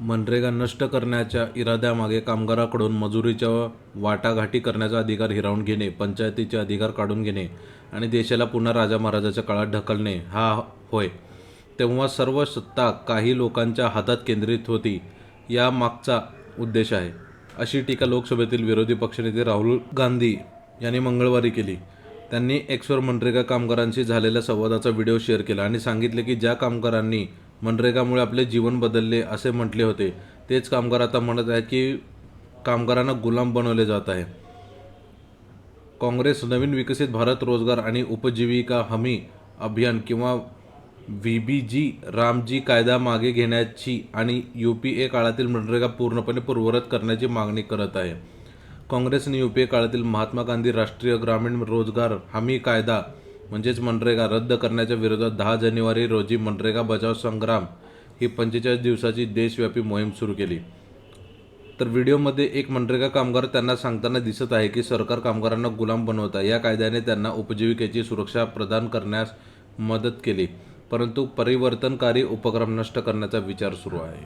मनरेगा नष्ट करण्याच्या इराद्यामागे कामगाराकडून मजुरीच्या वाटाघाटी करण्याचा अधिकार हिरावून घेणे, पंचायतीचे अधिकार काढून घेणे आणि देशाला पुन्हा राजा महाराजाच्या काळात ढकलणे हा होय. तेव्हा सर्व सत्ता काही लोकांच्या हातात केंद्रित होती, या मागचा उद्देश आहे, अशी टीका लोकसभेतील विरोधी पक्षनेते राहुल गांधी यांनी मंगळवारी केली. त्यांनी एक्सवर मनरेगा कामगारांशी झालेल्या संवादाचा व्हिडिओ शेअर केला आणि सांगितले की ज्या कामगारांनी मनरेगामुळे आपले जीवन बदलले असे म्हटले होते, तेच कामगार आता म्हणत आहेत की कामगारांना गुलाम बनवले जात आहे. काँग्रेस नवीन विकसित भारत रोजगार आणि उपजीविका हमी अभियान किंवा व्हीबीजी रामजी कायदा मागे घेण्याची आणि यूपीए काळातील मनरेगा पूर्णपणे पूर्ववत करण्याची मागणी करत आहे. काँग्रेसने यूपीए काळातील महात्मा गांधी राष्ट्रीय ग्रामीण रोजगार हमी कायदा म्हणजेच मनरेगा रद्द करण्याच्या विरोधात 10 जानेवारी रोजी मनरेगा बचाव संग्राम ही 45 दिवसाची देशव्यापी मोहीम सुरू केली. तर व्हिडिओमध्ये एक मनरेगा कामगार त्यांना सांगताना दिसत आहे की सरकार कामगारांना गुलाम बनवत आहे. या कायद्याने त्यांना उपजीविकेची सुरक्षा प्रदान करण्यास मदत केली, परंतु परिवर्तनकारी उपक्रम नष्ट करण्याचा विचार सुरू आहे.